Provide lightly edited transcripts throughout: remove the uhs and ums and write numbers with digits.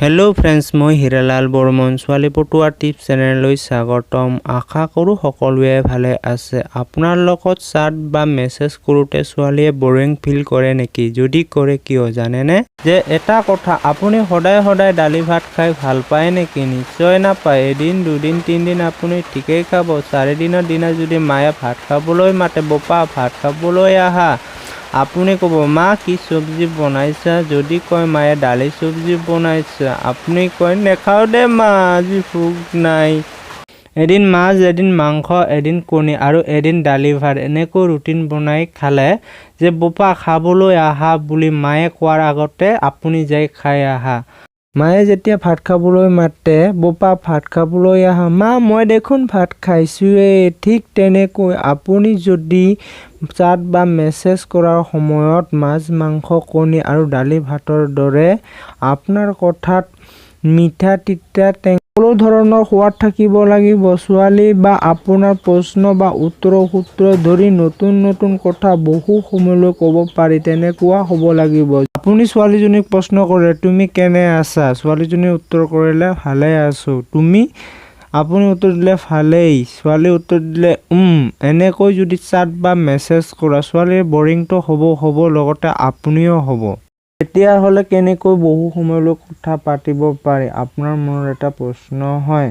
Hello friends, मैं हिरालाल बर्मन ছোৱালী পটুৱা tips চেনেললৈ স্বাগতম। আশা কৰো সকলোৱে ভালে আছে। আপোনাৰ লগত চাট বা মেছেজ কৰোতে ছোৱালীয়ে বৰিং ফিল কৰে নেকি? যদি কৰে কিয় জানেনে? যে এটা কথা, আপুনি সদায় দালি ভাত খাই ভাল পায় নেকি? নিশ্চয় নাপায়। এদিন দুদিন তিনদিন আপুনি ঠিকই খাব। 4 দিনৰ দিনা যদি মায়ে ভাত খাবলৈ মাতে, বপা ভাত খাবলৈ আহা, আপুনি ক'ব মা কি চব্জি বনাইছা? যদি কয় মায়ে দালি চব্জি বনাইছা, আপুনি কয় নেখাও দে মা, আজি ভোক নাই। এদিন মাছ, এদিন মাংস, এদিন কণী আৰু এদিন দালি ভাত, এনেকৈ ৰুটিন বনাই খালে যে বপা খাবলৈ আহা বুলি মায়ে কোৱাৰ আগতে আপুনি যাই খাই আহা। মায়ে যেতিয়া ভাত খাবলৈ মাতে, বপা ভাত খাবলৈ আহা, মা মই দেখোন ভাত খাইছোৱেই। ঠিক তেনেকৈ আপুনি যদি চাট বা মেছেজ কৰাৰ সময়ত মাছ, মাংস, কণী আৰু দালি ভাতৰ দৰে আপোনাৰ কথাত মিঠা, তিতা, সকলো ধৰণৰ সোৱাদ থাকিব লাগিব। ছোৱালী বা আপোনাৰ প্ৰশ্ন বা উত্তৰৰ সূত্ৰ ধৰি নতুন কথা বহু সময়লৈ ক'ব পাৰি, তেনেকুৱা হ'ব লাগিব। আপুনি ছোৱালীজনীক প্ৰশ্ন কৰে তুমি কেনে আছা? ছোৱালীজনীয়ে উত্তৰ কৰিলে ভালে আছো। আপুনি উত্তৰ দিলে ভালেই। ছোৱালী উত্তৰ দিলে এনেকৈ যদি চাট বা মেছেজ কৰা, ছোৱালীৰ বৰিংটো হ'ব লগতে আপুনিও হ'ব। তেতিয়াহ'লে কেনেকৈ বহু সময়লৈ কথা পাতিব পাৰি? আপোনাৰ মনত এটা প্ৰশ্ন হয়।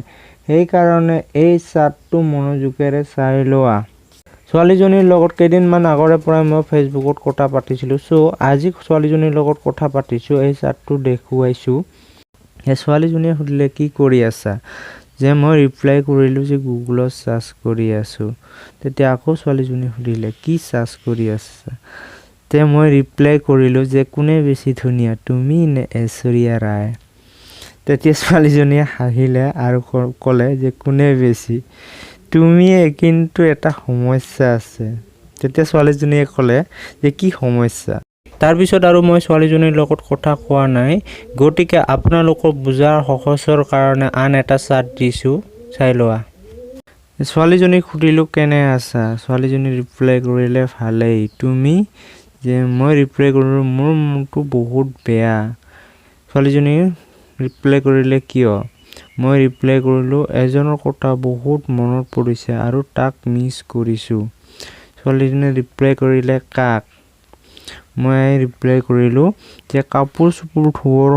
সেইকাৰণে এই চাটটো মনোযোগেৰে চাই লোৱা। ছোৱালীজনীৰ লগত কেইদিনমান আগৰে পৰাই মই ফেচবুকত কথা পাতিছিলোঁ। আজি ছোৱালীজনীৰ লগত কথা পাতিছোঁ, এই চাটটো দেখুৱাইছোঁ। ছোৱালীজনীয়ে সুধিলে কি কৰি আছা? যে মই ৰিপ্লাই কৰিলোঁ যে গুগলত চাৰ্চ কৰি আছোঁ। তেতিয়া আকৌ ছোৱালীজনীয়ে সুধিলে কি চাৰ্চ কৰি আছা? তে মই ৰিপ্লাই কৰিলোঁ যে কোনে বেছি ধুনীয়া, তুমি নে ঐশ্বৰিয়া ৰায়? তেতিয়া ছোৱালীজনীয়ে হাঁহিলে আৰু ক'লে যে কোনে বেছি, তুমিয়ে, কিন্তু এটা সমস্যা আছে। তেতিয়া ছোৱালীজনীয়ে ক'লে যে কি সমস্যা? তাৰপিছত আৰু মই ছোৱালীজনীৰ লগত কথা কোৱা নাই। গতিকে আপোনালোকক বুজাৰ সহজৰ কাৰণে আন এটা চাট দিছোঁ, চাই লোৱা। ছোৱালীজনীক সুধিলোঁ কেনে আছা? ছোৱালীজনী ৰিপ্লাই কৰিলে ভালেই। তুমি? যে মই ৰিপ্লাই কৰিলোঁ মোৰ মনটো বহুত বেয়া। ছোৱালীজনী ৰিপ্লাই কৰিলে কিয়? মই ৰিপ্লাই কৰিলোঁ এজনৰ কথা বহুত মনত পৰিছে আৰু তাক মিছ কৰিছোঁ। ছোৱালীজনীয়ে ৰিপ্লাই কৰিলে কাক? মই ৰিপ্লাই কৰিলোঁ যে কাপোৰ চাপোৰ ধোৱাৰ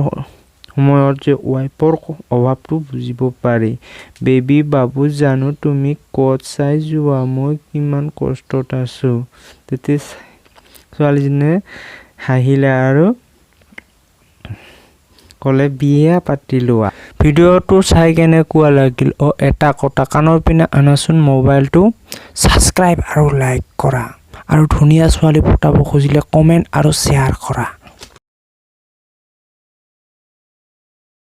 সময়ত যে ৱাইপৰ অভাৱটো বুজিব পাৰি। বেবী বাবু জানো তুমি ক'ত, চাই যোৱা মই কিমান কষ্টত আছোঁ। তেতিয়া ছোৱালীজনীয়ে হাঁহিলে আৰু ক'লে বিয়া পাতি লোৱা। ভিডিঅ'টো চাই কেনেকুৱা লাগিল? এটা কথা কাণৰ পিনে আনাচোন মোবাইলটো, ছাবস্ক্ৰাইব আৰু লাইক কৰা, আৰু ধুনীয়া ছোৱালী পটাব খুজিলে কমেণ্ট আৰু শ্বেয়াৰ কৰা।